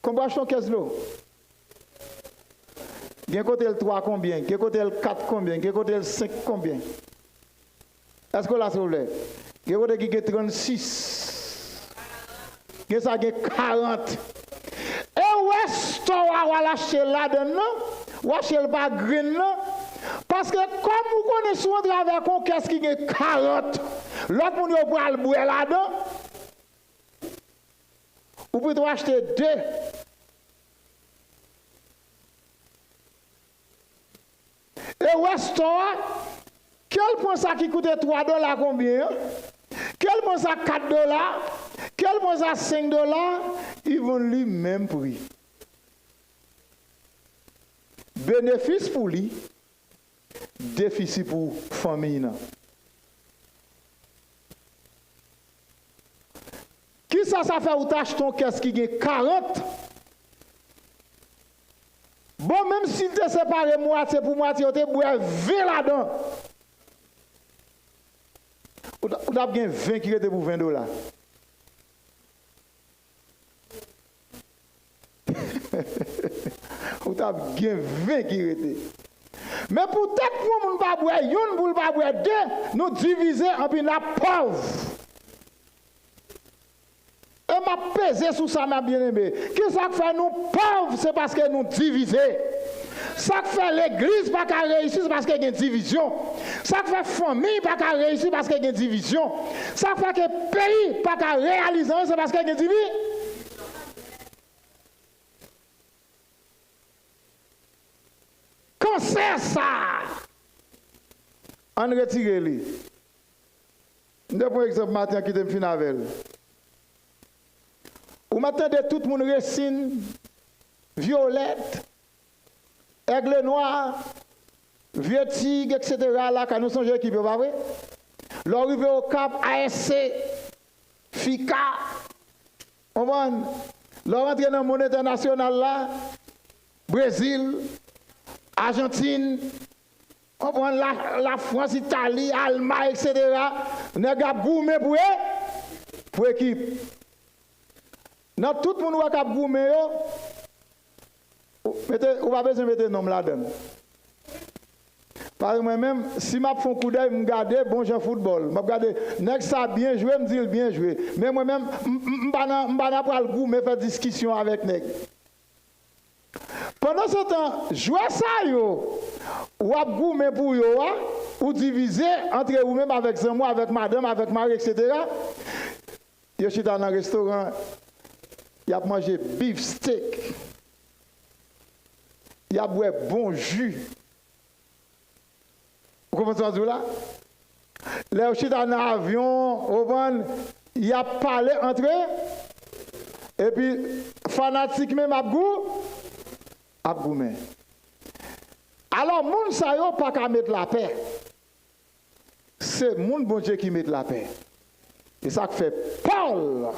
Speaker 1: Combien achetez un caisse de l'eau? Gagne côté le 3 combien? Gagne côté le 4 combien? Gagne côté le 5 combien? Est-ce que là, s'il vous plaît? Il y a qui 36. Il y a ça qui 40. Et où est-ce que vous allez acheter là-dedans? Ou acheter le pas green? Parce que comme vous connaissez un travail avec qu'est-ce qui est 40, l'autre monde va le boire là-dedans. Vous pouvez acheter 2. Et où est-ce que quel point ça qui coûtait $3 combien? Quel point ça $4? Quel point ça $5? Ils vont lui même prix. Bénéfice pour lui, déficit pour famille. Qui ça fait ou t'achètes ton qu'est-ce qui gagne 40? Bon, même s'il te sépare moitié pour moitié, tu bois 20 là-dedans. Vous avez bien 20 qui étaient pour $20. Vous avez bien 20 qui étaient. Mais pour peut-être pour ne pas boire une, pour ne pas boire 2, nous diviser en puis la pauvre. Et m'a pesé sur ça, ma bien-aimée. Qu'est-ce que fait nous pauvres? C'est parce que nous divisons. Ça fait l'église pas qu'à réussir, c'est parce qu'il y a une division. Ça fait famille pas qu'à réussir, parce qu'il y a une division. Ça fait que le pays pas qu'à réaliser, c'est parce qu'il y a une division. Quand c'est ça, on retire lui. Je prends exemple matin qui est fin avec. Ou m'attendez tout le monde racine violette, aigle noir, vieux tigre, etc. Là, quand nous sommes équipés, pas vrai? L'arrivée au Cap, ASC, FICA, on va rentrer dans le monde international là, Brésil, Argentine, on prend la France, Italie, Allemagne, etc. On a gourmet pour équipe. Dans tout le monde qui a gourmet, on va besoin de mettre un nom là-dedans. Par moi-même, si je fais un coup d'œil, je regarde bon jeu football. Je regarde, next ça bien joué, je dis bien joué. Mais moi-même, je ne vais pas le goût, mais faire discussion avec nèg. Pendant ce temps, jouer ça, ou à goûter pour yo, ou diviser entre vous-même avec moi, avec madame, avec Marie, etc. Je suis dans un restaurant, il a mangé beef steak. Il a bu bon jus. Vous comprenez ce là? Là, je suis dans un avion, il a parlé entre eux. Et puis, fanatique même à goût. Alors, moun sa yo pas qu'à mettre la paix. C'est moun bon Dieu qui met la paix. Et ça fait Paul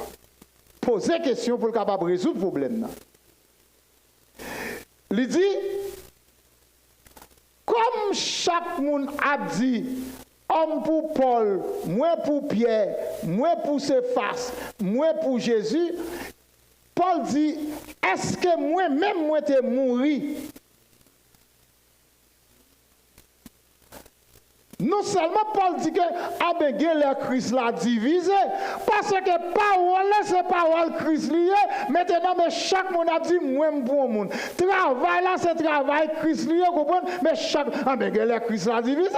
Speaker 1: poser question pour le capable de résoudre le problème. Il dit, comme chaque monde a dit, homme pour Paul, moi pour Pierre, moi pour Céphas, moi pour Jésus, Paul dit, est-ce que moi-même, moi, t'ai mouru? Non seulement Paul dit que le Christ l'a divisé, parce que parole, c'est parole Christ lié. Maintenant, mais chaque monde a dit, moi, bon monde. Travail là, c'est travail Christ lié, comprenez? Mais chaque, le Christ l'a divisé.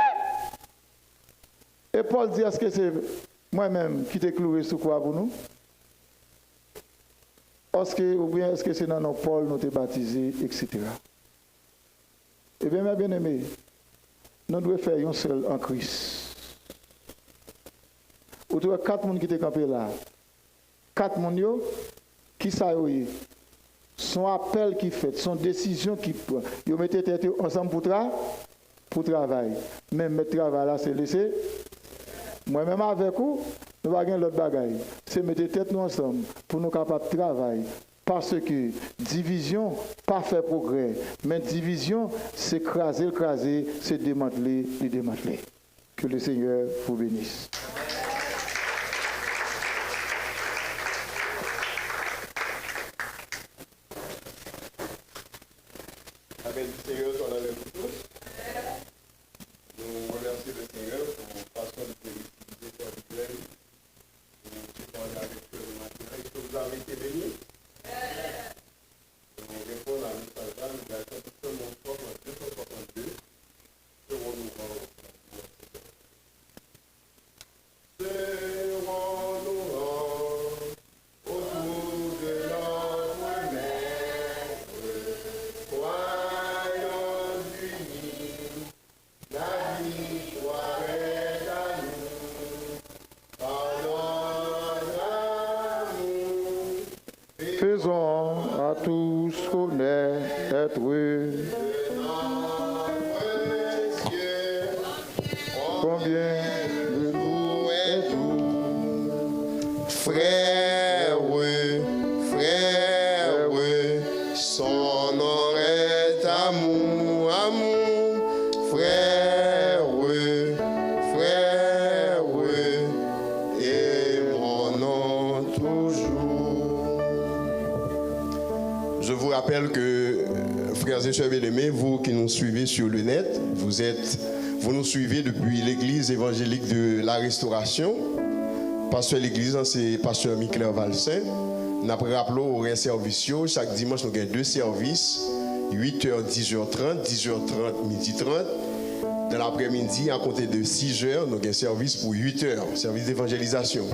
Speaker 1: Et Paul dit, est-ce que c'est moi-même qui t'ai cloué sous quoi pour nous? Est-ce que c'est dans nos Paul, nous t'ai baptisé, etc. Eh bien, mes bien-aimés, nous devons faire un seul en Christ. Vous trouvez 4 personnes qui étaient campés là. 4 personnes qui savent, son appel qui fait, son décision qui prend. Ils mettent tête ensemble pour travailler. Même mettre travail là, c'est laisser. Moi-même avec vous, nous n'avons pas l'autre bagaille. C'est mettre tête nous ensemble pour nous capables de travailler. Parce que division, pas faire progrès. Mais division, c'est craser, c'est démanteler. Que le Seigneur vous bénisse.
Speaker 2: Avec le Seigneur, on a tous. Nous remercions le Seigneur pour façon de utiliser son duel. Nous parlons avec le matin. Est-ce que vous avez été bénis? Nous répondons à notre message. Nous avons tout le monde en 262. Serons-nous autour de notre maître, croyons unis, la victoire est à nous, par notre amour.
Speaker 1: Faisons à tous connaître combien de nous est tout.
Speaker 2: Frère, son nom est amour, frère, et mon nom toujours. Je vous rappelle que, frères et sœurs bien-aimés, vous qui nous suivez sur le net, vous nous suivez depuis l'église évangélique de la Restauration. Pasteur l'église, c'est Pasteur Michel Valsin. Nous avons rappelé au service. Chaque dimanche, nous avons 2 services. 8h, 10h30, 10h30, midi 30. Dans l'après-midi, à compter de 6h, nous avons un service pour 8h, service d'évangélisation.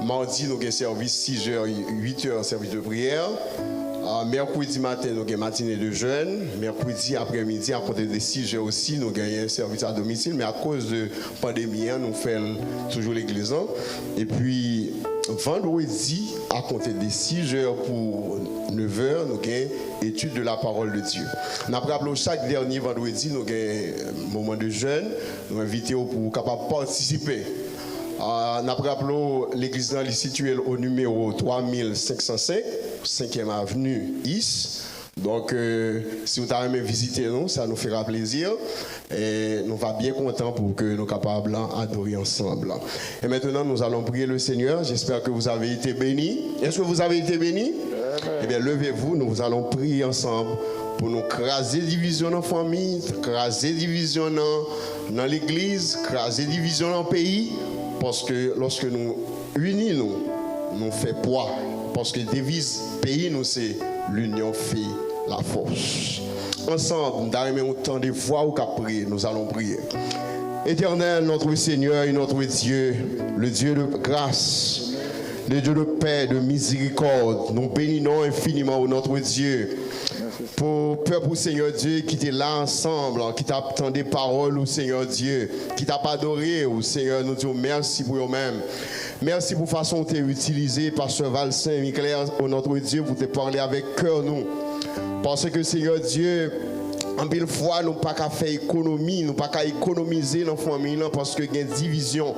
Speaker 2: Mardi, nous avons un service 6h, 8h, service de prière. Mercredi matin, nous avons une matinée de jeûne. Mercredi après-midi, à compter de 6h aussi, nous avons un service à domicile. Mais à cause de la pandémie, nous faisons toujours l'église. Et puis, vendredi, à compter de 6h pour 9h, nous avons une étude de la parole de Dieu. Nous avons rappelé chaque dernier vendredi, nous avons un moment de jeûne. Nous invitons pour capable participer. Nous avons rappelé l'église située au numéro 3505. 5e avenue Is. Donc, si vous avez visité nous, ça nous fera plaisir. Et nous va bien contents pour que nous soyons capables d'adorer ensemble. Et maintenant, nous allons prier le Seigneur. J'espère que vous avez été bénis. Est-ce que vous avez été bénis? Eh bien, levez-vous. Nous allons prier ensemble pour nous craser division dans la famille, craser division dans l'église, craser division dans le pays. Parce que lorsque nous unissons, nous faisons poids. Parce que devise pays, nous, c'est l'union fait la force. Ensemble, nous autant de voix ou qu'à prier, nous allons prier. Éternel, notre Seigneur et notre Dieu, le Dieu de grâce, le Dieu de paix, de miséricorde, nous bénissons infiniment notre Dieu. Pour peuple, Seigneur Dieu, qui était là ensemble, qui t'a entendu des paroles, au Seigneur Dieu, qui t'a adoré, au Seigneur, nous disons merci pour eux-mêmes. Merci pour la façon dont tu es utilisé par ce Valsin, Michel, au notre Dieu, pour te parler avec cœur, nous. Parce que, Seigneur Dieu, en pile fois, nous n'avons pas qu'à faire économie, nous n'avons pas qu'à économiser dans la famille, parce qu'il y a une division.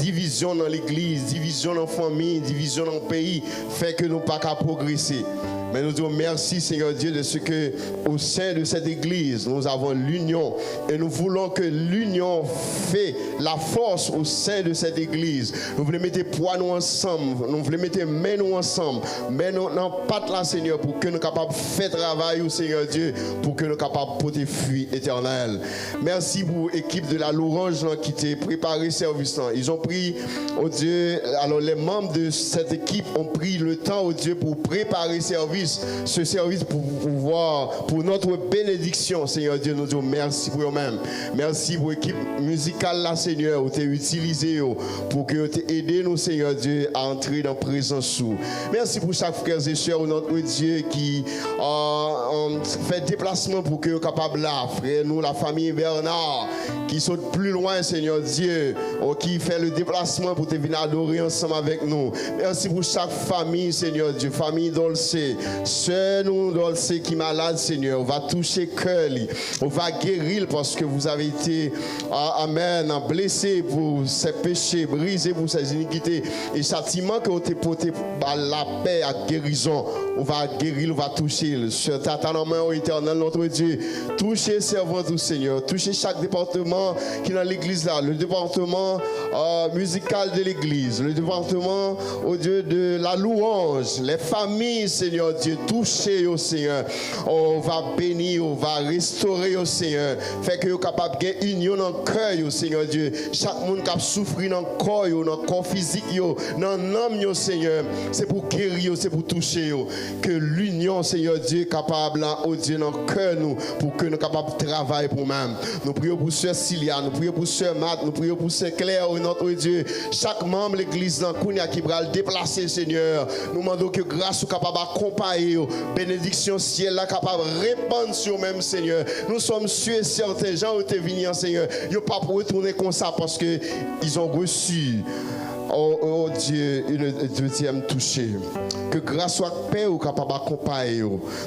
Speaker 2: Division dans l'église, division dans la famille, division dans le pays, fait que nous n'avons pas qu'à progresser. Mais nous disons merci, Seigneur Dieu, de ce que au sein de cette église, nous avons l'union. Et nous voulons que l'union fait la force au sein de cette église. Nous voulons mettre poids nous ensemble. Nous voulons mettre main nous ensemble. Mais nous n'en pas là, Seigneur, pour que nous soyons capables de faire travail, Seigneur Dieu, pour que nous soyons capables de porter fruit éternel. Merci pour l'équipe de la Louange qui t'a préparé service. Ils ont pris, oh Dieu, alors les membres de cette équipe ont pris le temps, oh Dieu, pour préparer ce service pour pouvoir, pour notre bénédiction, Seigneur Dieu, nous disons merci pour eux-mêmes. Merci pour l'équipe musicale, là, Seigneur, où tu as utilisé pour que tu aies aidé nous, Seigneur Dieu, à entrer dans la présence. Merci pour chaque frère et soeur, notre Dieu, qui fait déplacement pour que nous soyons capables là, frère, nous, la famille Bernard, qui saute plus loin, Seigneur Dieu, qui fait le déplacement pour te venir adorer ensemble avec nous. Merci pour chaque famille, Seigneur Dieu, famille Dolce, sœur nous Dolce qui est malade, Seigneur, on va toucher cœur, on va guérir parce que vous avez été, amen, blessé pour ses péchés, brisé pour ses iniquités et châtiment que vous t'es porté par la paix à guérison. On va guérir, on va toucher. Sur ta main éternelle, notre Dieu, touchez servant tout Seigneur, touchez chaque département qui est dans l'église là, le département musical de l'église, le département, oh Dieu, de la louange, les familles, Seigneur Dieu, touchez au Seigneur. On va bénir, on va restaurer au Seigneur. Fait que vous êtes capable de union dans le cœur, au Seigneur Dieu. Chaque monde qui a souffert dans le corps physique, dans l'âme, Seigneur, c'est pour guérir, c'est pour toucher. Que l'union, Seigneur Dieu, est capable, oh Dieu, dans le cœur, nous, pour que nous soyons capables de travailler pour nous-mêmes. Nous prions pour Sœur Cilia, nous prions pour Sœur Matt, nous prions pour Sœur Claire, notre Dieu. Chaque membre de l'église dans Kounia qui va le déplacer, Seigneur. Nous demandons que grâce soit capable d'accompagner, bénédiction ciel là capable de répandre sur même, Seigneur. Nous sommes sûrs et certains gens où tu es venu, Seigneur. Ils n'ont pas pour retourner comme ça parce qu'ils ont reçu. Oh Dieu, une deuxième touchée. Que grâce soit paix ou capable d'accompagner.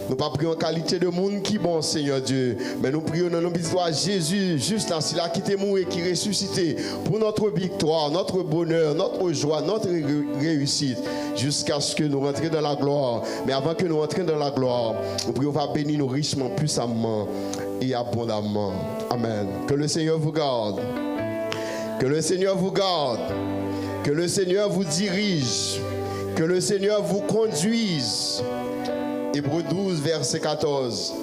Speaker 2: Nous pas prions en qualité de monde qui bon, Seigneur Dieu. Mais nous prions dans le nom de Jésus, juste là, s'il a quitté mort et qui ressuscité pour notre victoire, notre bonheur, notre joie, notre réussite, jusqu'à ce que nous rentrions dans la gloire. Mais avant que nous rentrions dans la gloire, nous prions va bénir nous richement, puissamment et abondamment. Amen. Que le Seigneur vous garde. Que le Seigneur vous garde. Que le Seigneur vous dirige, que le Seigneur vous conduise. Hébreux 12, verset 14.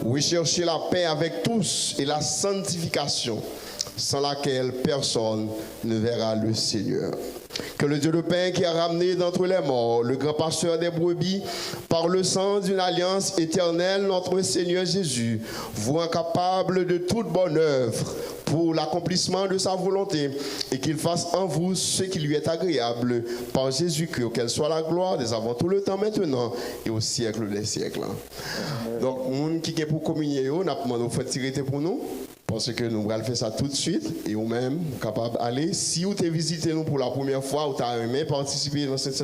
Speaker 2: Recherchez la paix avec tous et la sanctification, sans laquelle personne ne verra le Seigneur. Que le Dieu de paix qui a ramené d'entre les morts le grand pasteur des brebis par le sang d'une alliance éternelle, notre Seigneur Jésus, vous rend capable de toute bonne œuvre pour l'accomplissement de sa volonté et qu'il fasse en vous ce qui lui est agréable par Jésus-Christ, auquel soit la gloire dès avant tout le temps maintenant et au siècle des siècles. Donc, monde qui est pour communier, on a demandé de tirer pour nous. Parce que nous allons faire ça tout de suite et vous-même capable d'aller. Si vous avez visité nous pour la première fois ou vous avez aimé participer dans cette